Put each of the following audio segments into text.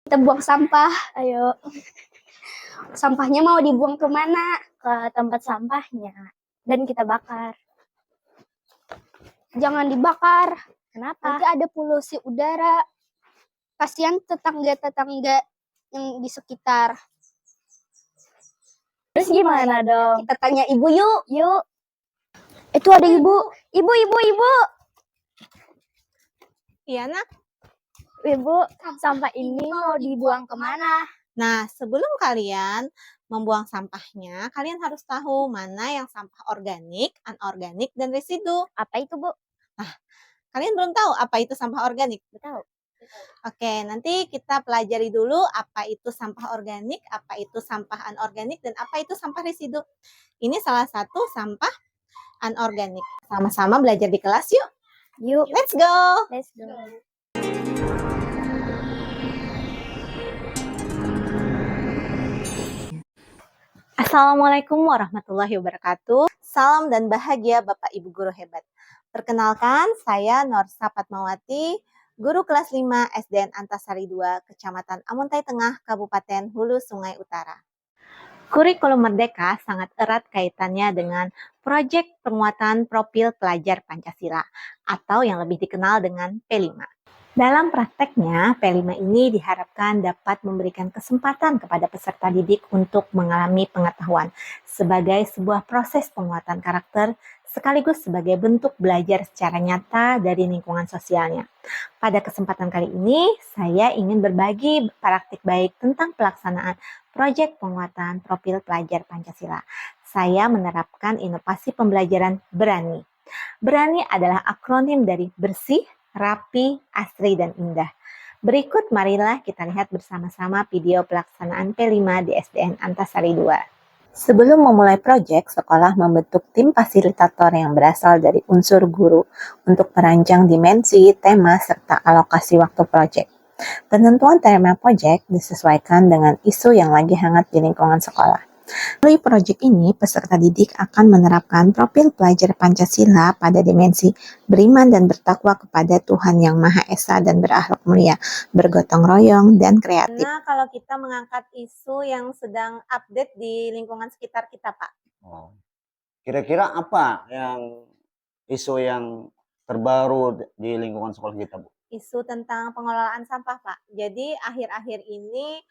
Kita buang sampah, ayo. Sampahnya mau dibuang ke mana? Ke tempat sampahnya. Dan kita bakar. Jangan dibakar. Kenapa? Nanti ada polusi udara. Kasihan tetangga-tetangga yang di sekitar. Terus gimana dong? Kita tanya ibu yuk. Yuk. Itu ada ibu. Ibu. Iya nak. Ibu, sampah ini mau dibuang kemana? Nah, sebelum kalian membuang sampahnya, kalian harus tahu mana yang sampah organik, anorganik, dan residu. Apa itu, Bu? Nah, kalian belum tahu apa itu sampah organik? Tahu. Oke, nanti kita pelajari dulu apa itu sampah organik, apa itu sampah anorganik, dan apa itu sampah residu. Ini salah satu sampah anorganik. Sama-sama belajar di kelas yuk. Yuk. Let's go! Let's go. Assalamualaikum warahmatullahi wabarakatuh. Salam dan bahagia Bapak Ibu Guru hebat. Perkenalkan, saya Norsa Fatmawati, Guru kelas 5 SDN Antasari 2, Kecamatan Amuntai Tengah, Kabupaten Hulu Sungai Utara. Kurikulum Merdeka sangat erat kaitannya dengan proyek penguatan profil pelajar Pancasila atau yang lebih dikenal dengan P5. Dalam prakteknya, P5 ini diharapkan dapat memberikan kesempatan kepada peserta didik untuk mengalami pengetahuan sebagai sebuah proses penguatan karakter sekaligus sebagai bentuk belajar secara nyata dari lingkungan sosialnya. Pada kesempatan kali ini, saya ingin berbagi praktik baik tentang pelaksanaan proyek penguatan profil pelajar Pancasila. Saya menerapkan inovasi pembelajaran BERANI. BERANI adalah akronim dari bersih, rapi, asri, dan indah. Berikut marilah kita lihat bersama-sama video pelaksanaan P5 di SDN Antasari 2. Sebelum memulai proyek, sekolah membentuk tim fasilitator yang berasal dari unsur guru untuk merancang dimensi, tema, serta alokasi waktu proyek. Penentuan tema proyek disesuaikan dengan isu yang lagi hangat di lingkungan sekolah. Melalui proyek ini, peserta didik akan menerapkan profil pelajar Pancasila pada dimensi beriman dan bertakwa kepada Tuhan Yang Maha Esa dan berakhlak mulia, bergotong royong, dan kreatif. Nah, kalau kita mengangkat isu yang sedang update di lingkungan sekitar kita, Pak. Kira-kira apa yang isu yang terbaru di lingkungan sekolah kita, Bu? Isu tentang pengelolaan sampah, Pak. Jadi akhir-akhir ini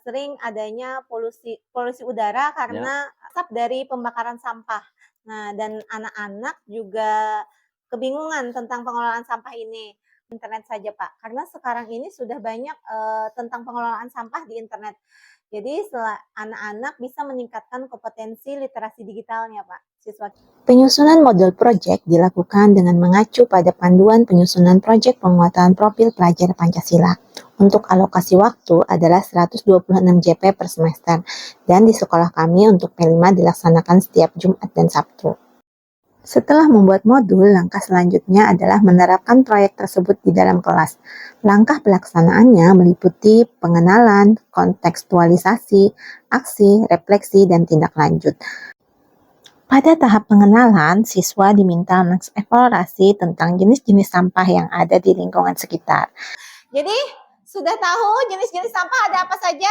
sering adanya polusi udara karena asap dari pembakaran sampah. Nah, dan anak-anak juga kebingungan tentang pengelolaan sampah ini. Internet saja, Pak. Karena sekarang ini sudah banyak tentang pengelolaan sampah di internet. Jadi anak-anak bisa meningkatkan kompetensi literasi digitalnya, Pak, siswa. Penyusunan model proyek dilakukan dengan mengacu pada panduan penyusunan proyek penguatan profil pelajar Pancasila. Untuk alokasi waktu adalah 126 JP per semester, dan di sekolah kami untuk P5 dilaksanakan setiap Jumat dan Sabtu. Setelah membuat modul, langkah selanjutnya adalah menerapkan proyek tersebut di dalam kelas. Langkah pelaksanaannya meliputi pengenalan, kontekstualisasi, aksi, refleksi, dan tindak lanjut. Pada tahap pengenalan, siswa diminta mengeksplorasi tentang jenis-jenis sampah yang ada di lingkungan sekitar. Jadi, sudah tahu jenis-jenis sampah ada apa saja?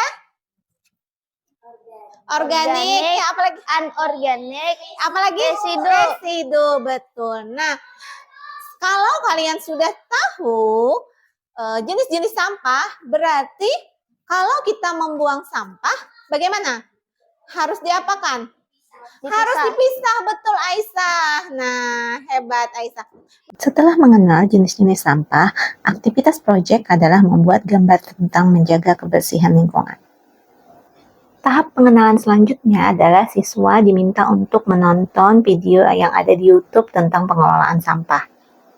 Organik, ya, apalagi anorganik, apalagi residu, betul. Nah, kalau kalian sudah tahu jenis-jenis sampah, berarti kalau kita membuang sampah, bagaimana? Harus diapakan? Harus dipisah, betul Aisyah. Nah, hebat Aisyah. Setelah mengenal jenis-jenis sampah, aktivitas proyek adalah membuat gambar tentang menjaga kebersihan lingkungan. Tahap pengenalan selanjutnya adalah siswa diminta untuk menonton video yang ada di YouTube tentang pengelolaan sampah.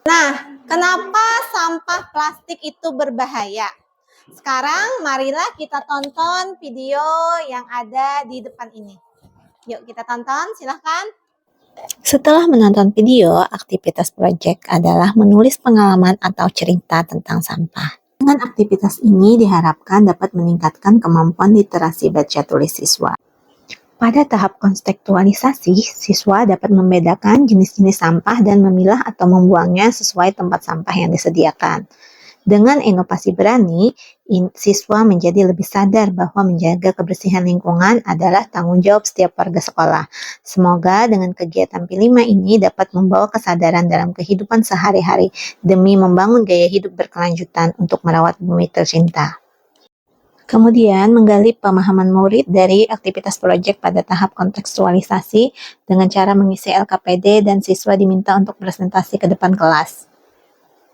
Nah, kenapa sampah plastik itu berbahaya? Sekarang marilah kita tonton video yang ada di depan ini. Yuk kita tonton, silahkan. Setelah menonton video, aktivitas proyek adalah menulis pengalaman atau cerita tentang sampah. Dengan aktivitas ini diharapkan dapat meningkatkan kemampuan literasi baca tulis siswa. Pada tahap kontekstualisasi, siswa dapat membedakan jenis-jenis sampah dan memilah atau membuangnya sesuai tempat sampah yang disediakan. Dengan inovasi berani, siswa menjadi lebih sadar bahwa menjaga kebersihan lingkungan adalah tanggung jawab setiap warga sekolah. Semoga dengan kegiatan P5 ini dapat membawa kesadaran dalam kehidupan sehari-hari demi membangun gaya hidup berkelanjutan untuk merawat bumi tercinta. Kemudian menggali pemahaman murid dari aktivitas proyek pada tahap kontekstualisasi dengan cara mengisi LKPD dan siswa diminta untuk presentasi ke depan kelas.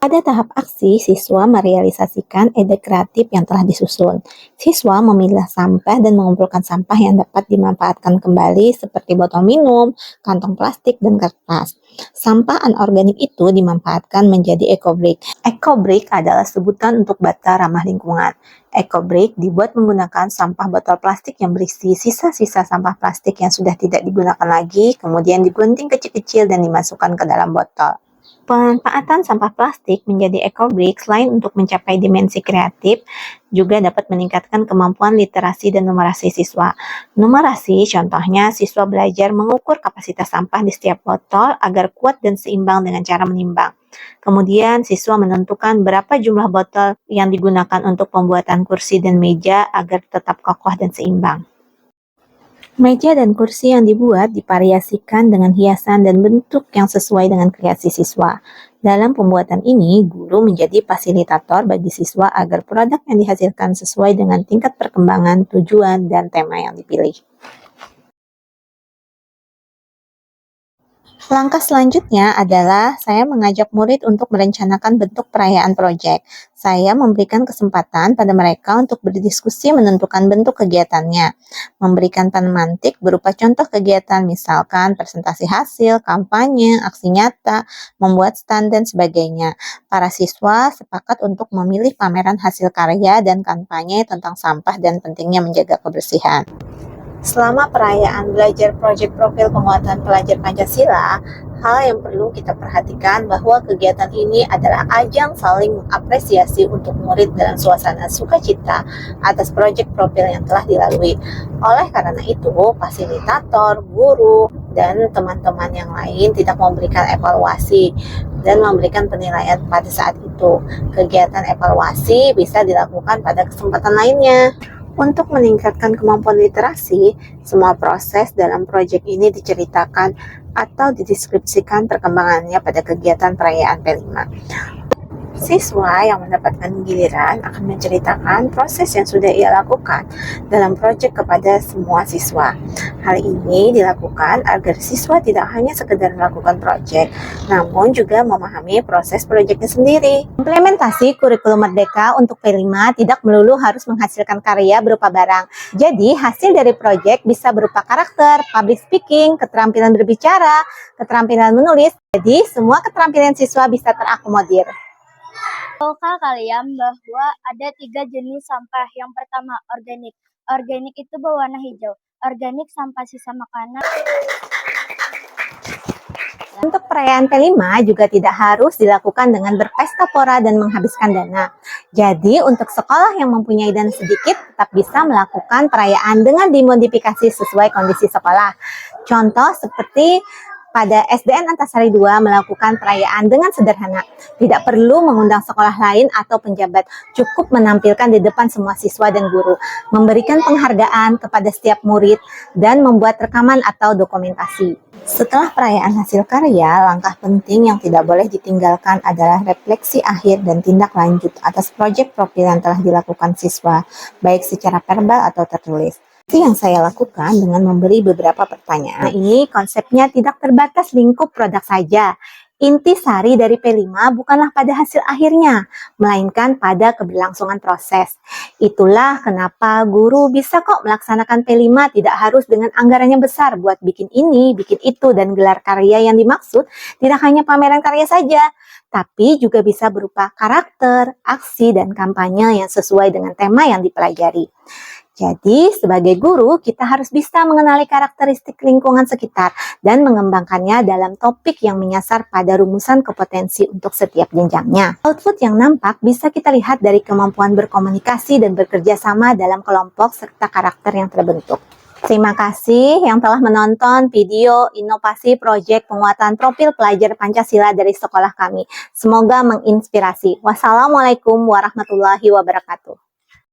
Pada tahap aksi, siswa merealisasikan ide kreatif yang telah disusun. Siswa memilah sampah dan mengumpulkan sampah yang dapat dimanfaatkan kembali seperti botol minum, kantong plastik, dan kertas. Sampah anorganik itu dimanfaatkan menjadi eco-brick. Eco-brick adalah sebutan untuk bata ramah lingkungan. Eco-brick dibuat menggunakan sampah botol plastik yang berisi sisa-sisa sampah plastik yang sudah tidak digunakan lagi, kemudian digunting kecil-kecil dan dimasukkan ke dalam botol. Pemanfaatan sampah plastik menjadi eco-brick selain untuk mencapai dimensi kreatif, juga dapat meningkatkan kemampuan literasi dan numerasi siswa. Numerasi, contohnya siswa belajar mengukur kapasitas sampah di setiap botol agar kuat dan seimbang dengan cara menimbang. Kemudian siswa menentukan berapa jumlah botol yang digunakan untuk pembuatan kursi dan meja agar tetap kokoh dan seimbang. Meja dan kursi yang dibuat divariasikan dengan hiasan dan bentuk yang sesuai dengan kreasi siswa. Dalam pembuatan ini, guru menjadi fasilitator bagi siswa agar produk yang dihasilkan sesuai dengan tingkat perkembangan, tujuan, dan tema yang dipilih. Langkah selanjutnya adalah saya mengajak murid untuk merencanakan bentuk perayaan proyek. Saya memberikan kesempatan pada mereka untuk berdiskusi menentukan bentuk kegiatannya. Memberikan pemantik berupa contoh kegiatan, misalkan presentasi hasil, kampanye, aksi nyata, membuat stand, dan sebagainya. Para siswa sepakat untuk memilih pameran hasil karya dan kampanye tentang sampah dan pentingnya menjaga kebersihan. Selama perayaan belajar proyek profil penguatan pelajar Pancasila, hal yang perlu kita perhatikan bahwa kegiatan ini adalah ajang saling mengapresiasi untuk murid dalam suasana sukacita atas proyek profil yang telah dilalui. Oleh karena itu, fasilitator, guru, dan teman-teman yang lain tidak memberikan evaluasi dan memberikan penilaian pada saat itu. Kegiatan evaluasi bisa dilakukan pada kesempatan lainnya. Untuk meningkatkan kemampuan literasi, semua proses dalam proyek ini diceritakan atau dideskripsikan perkembangannya pada kegiatan perayaan P5. Siswa yang mendapatkan giliran akan menceritakan proses yang sudah ia lakukan dalam proyek kepada semua siswa. Hal ini dilakukan agar siswa tidak hanya sekedar melakukan proyek, namun juga memahami proses proyeknya sendiri. Implementasi kurikulum merdeka untuk P5 tidak melulu harus menghasilkan karya berupa barang. Jadi, hasil dari proyek bisa berupa karakter, public speaking, keterampilan berbicara, keterampilan menulis. Jadi, semua keterampilan siswa bisa terakomodir. Tahukah kalian bahwa ada 3 jenis sampah? Yang pertama, organik. Organik itu berwarna hijau. Organik sampah sisa makanan. Untuk perayaan P5 juga tidak harus dilakukan dengan berpesta pora dan menghabiskan dana. Jadi, untuk sekolah yang mempunyai dana sedikit tetap bisa melakukan perayaan dengan dimodifikasi sesuai kondisi sekolah. Contoh seperti pada SDN Antasari 2 melakukan perayaan dengan sederhana. Tidak perlu mengundang sekolah lain atau penjabat, cukup menampilkan di depan semua siswa dan guru, memberikan penghargaan kepada setiap murid, dan membuat rekaman atau dokumentasi. Setelah perayaan hasil karya, langkah penting yang tidak boleh ditinggalkan adalah refleksi akhir dan tindak lanjut atas proyek profil yang telah dilakukan siswa, baik secara verbal atau tertulis. Yang saya lakukan dengan memberi beberapa pertanyaan. Nah, ini konsepnya tidak terbatas lingkup produk saja. Inti sari dari P5 bukanlah pada hasil akhirnya, melainkan pada keberlangsungan proses. Itulah kenapa guru bisa kok melaksanakan P5 tidak harus dengan anggarannya besar buat bikin ini, bikin itu, dan gelar karya yang dimaksud tidak hanya pameran karya saja, tapi juga bisa berupa karakter, aksi, dan kampanye yang sesuai dengan tema yang dipelajari. Jadi, sebagai guru, kita harus bisa mengenali karakteristik lingkungan sekitar dan mengembangkannya dalam topik yang menyasar pada rumusan kompetensi untuk setiap jenjangnya. Output yang nampak bisa kita lihat dari kemampuan berkomunikasi dan bekerja sama dalam kelompok serta karakter yang terbentuk. Terima kasih yang telah menonton video inovasi proyek penguatan profil pelajar Pancasila dari sekolah kami. Semoga menginspirasi. Wassalamualaikum warahmatullahi wabarakatuh.